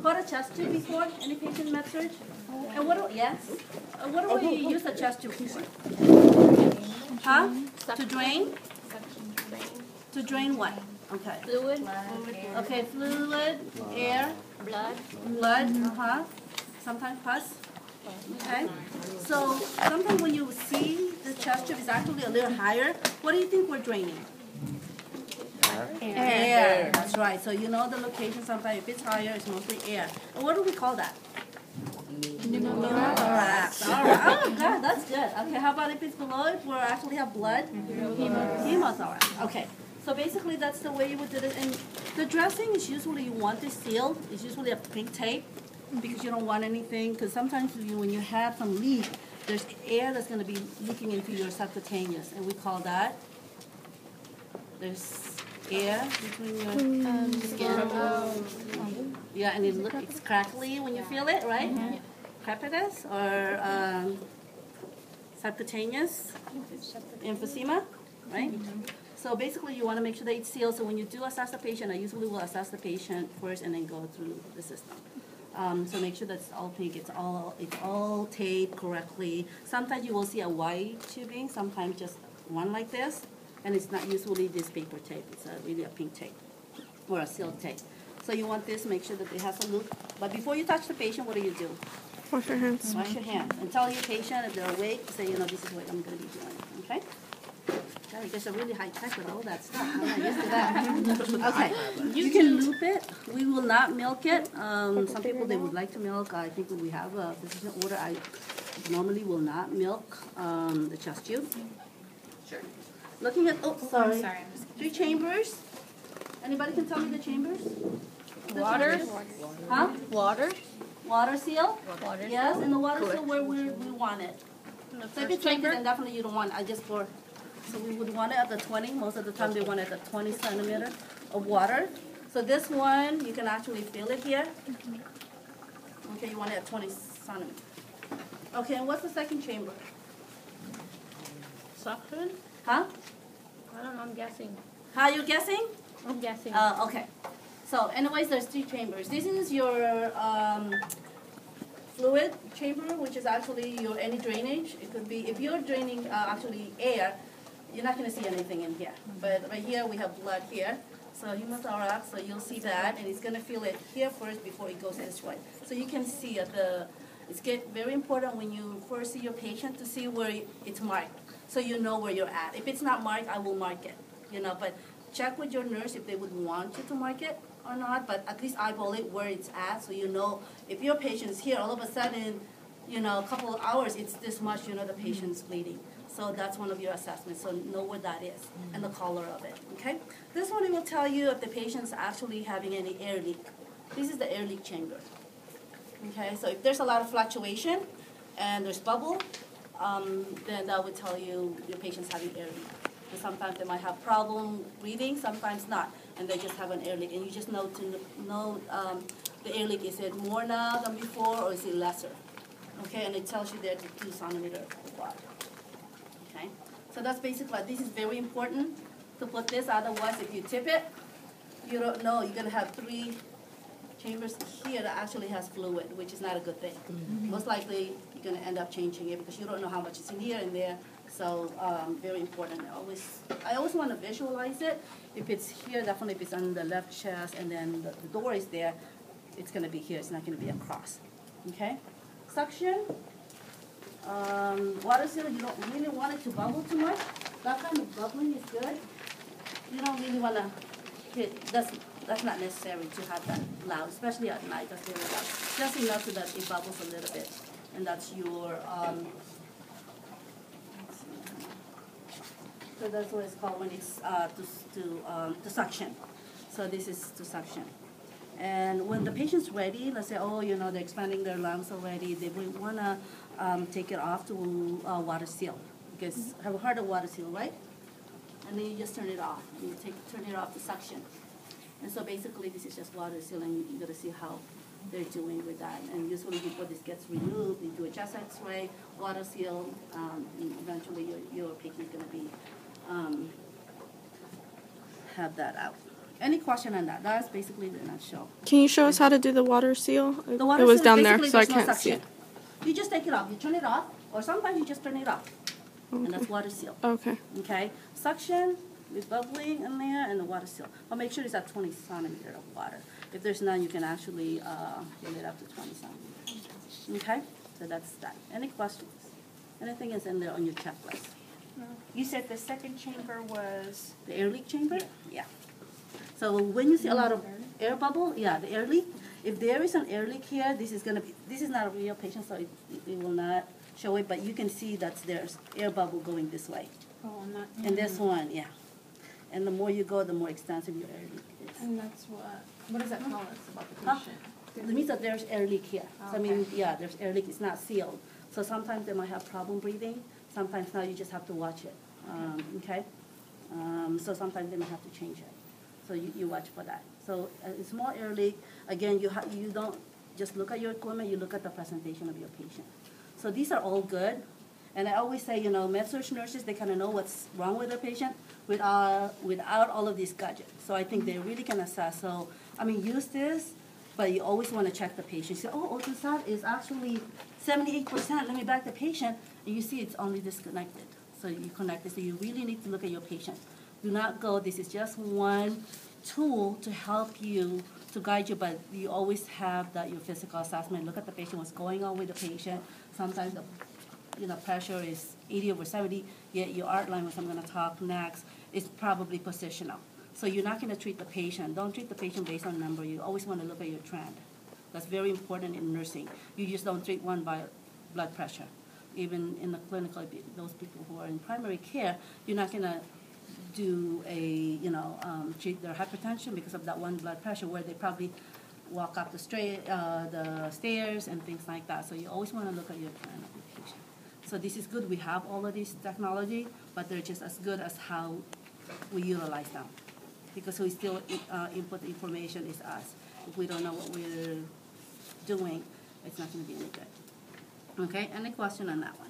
bought a chest tube before? Any patient med surg? And yes? What do we use a chest tube for? Huh? To drain? To drain what? Okay. Fluid. Okay, fluid, air, blood, sometimes pus. Okay. So sometimes when you see the chest tube is actually a little higher, what do you think we're draining? Air. That's right. So you know the location. Sometimes if it's higher, it's mostly air. And what do we call that? Pneumothorax. All right. Oh God, that's good. Okay. How about if it's below? If we actually have blood? Hemothorax. Okay. So basically, that's the way you would do it. And the dressing is usually you want it sealed. It's usually a pink tape because you don't want anything. Because sometimes when you have some leak, there's air that's going to be leaking into your subcutaneous, and we call that. There's air between your skin. Yeah, and it's crackly when you feel it, right? Crepitus or subcutaneous emphysema, right? So basically, you want to make sure that it's sealed. So when you do assess the patient, I usually will assess the patient first and then go through the system. So make sure that it's all pink, it's all taped correctly. Sometimes you will see a white tubing, sometimes just one like this, and it's not usually this paper tape. It's really a pink tape or a sealed tape. So you want this, make sure that it has a loop. But before you touch the patient, what do you do? Wash your hands. Wash your hands. And tell your patient if they're awake, say, this is what I'm going to be doing, okay? God, you guys are really high tech with all that stuff. I'm not used to that. Okay, you can loop it. We will not milk it. Some people, they would like to milk. I think when we have a physician order, I normally will not milk the chest tube. Sure. Looking at, sorry. 3 chambers. Anybody can tell me the chambers? Water. Huh? Water. Water seal? Water. Yes, and the water seal where we want it. So if it's chamber, then definitely you don't want it. So we would want it at the 20. Most of the time they want it at 20 centimeter of water. So this one, you can actually feel it here. Okay, you want it at 20 centimeters. Okay, and what's the second chamber? Suction? Huh? I don't know, I'm guessing. How are you guessing? I'm guessing. Okay. So anyways, there's 3 chambers. This is your fluid chamber, which is actually your any drainage. It could be, if you're draining actually air, you're not going to see anything in here. But right here, we have blood here. So hemothorax, so you'll see that, and it's going to feel it here first before it goes this way. So you can see it's very important when you first see your patient to see where it's marked, so you know where you're at. If it's not marked, I will mark it, but check with your nurse if they would want you to mark it or not, but at least eyeball it where it's at, so you know if your patient's here, all of a sudden, a couple of hours, it's this much, the patient's bleeding. So that's one of your assessments, so know where that is and the color of it, okay? This one will tell you if the patient's actually having any air leak. This is the air leak chamber, okay? So if there's a lot of fluctuation and there's bubble, then that would tell you your patient's having air leak. And sometimes they might have problem breathing, sometimes not, and they just have an air leak. And you just know the air leak, is it more now than before or is it lesser? Okay, and it tells you there's 2 centimeters of water. Okay, so that's basically, this is very important to put this, otherwise if you tip it, you don't know, you're going to have 3 chambers here that actually has fluid, which is not a good thing. Most likely you're going to end up changing it because you don't know how much is in here and there, so very important. I always want to visualize it. If it's here, definitely if it's on the left chest and then the door is there, it's going to be here, it's not going to be across. Okay, suction. Water seal, you don't really want it to bubble too much. That kind of bubbling is good. You don't really want to hit, that's not necessary to have that loud, especially at night, that's very loud. Just enough so that it bubbles a little bit. And that's your, so that's what it's called when it's to suction. So this is to suction. And when the patient's ready, let's say, they're expanding their lungs already, they will want to take it off to water seal. Because have you heard of water seal, right? And then you just turn it off. You turn it off to suction. And so basically this is just water seal, and you got to see how they're doing with that. And usually before this gets removed, you do a chest x-ray, water seal, and eventually your patient is going to be have that out. Any question on that? That's basically the nutshell. Can you show us how to do the water seal? The water it was seal down is there, basically so I there's no can't see suction. it. You just take it off. You turn it off, or sometimes you just turn it off. And that's water seal. Okay. Okay? Suction with bubbling in there and the water seal. But make sure it's at 20 centimeters of water. If there's none, you can actually fill it up to 20 centimeters. Okay? So that's that. Any questions? Anything is in there on your checklist? You said the second chamber was, The air leak chamber? Yeah. So when you see a lot of air bubble, yeah, the air leak, if there is an air leak here, this is not a real patient, so it will not show it, but you can see that there's air bubble going this way. oh, not. And this one, yeah. And the more you go, the more extensive your air leak is. And that's what does that tell us about the Huh? patient? It means that there's air leak here. So I mean, Okay. yeah, there's air leak, it's not sealed. So sometimes they might have problem breathing, sometimes now you just have to watch it, okay? So sometimes they might have to change it. So you watch for that. So a small air leak, again, you don't just look at your equipment, you look at the presentation of your patient. So these are all good. And I always say, med-surg nurses, they kind of know what's wrong with their patient without all of these gadgets. So I think they really can assess. So, I mean, use this, but you always want to check the patient. You say, oh, ultrasound is actually 78%. Let me back the patient. And you see it's only disconnected. So you connect it. So you really need to look at your patient. Do not go, this is just one tool to help you, to guide you, but you always have your physical assessment. Look at the patient, what's going on with the patient. Sometimes the pressure is 80 over 70, yet your art line, which I'm going to talk next, is probably positional. So you're not going to treat the patient. Don't treat the patient based on number. You always want to look at your trend. That's very important in nursing. You just don't treat one by blood pressure. Even in the clinical, those people who are in primary care, you're not going to do treat their hypertension because of that one blood pressure where they probably walk up the stairs and things like that. So you always want to look at your trend of your patient. So this is good. We have all of this technology, but they're just as good as how we utilize them. Because who still input the information is us. If we don't know what we're doing, it's not going to be any good. Okay, any question on that one?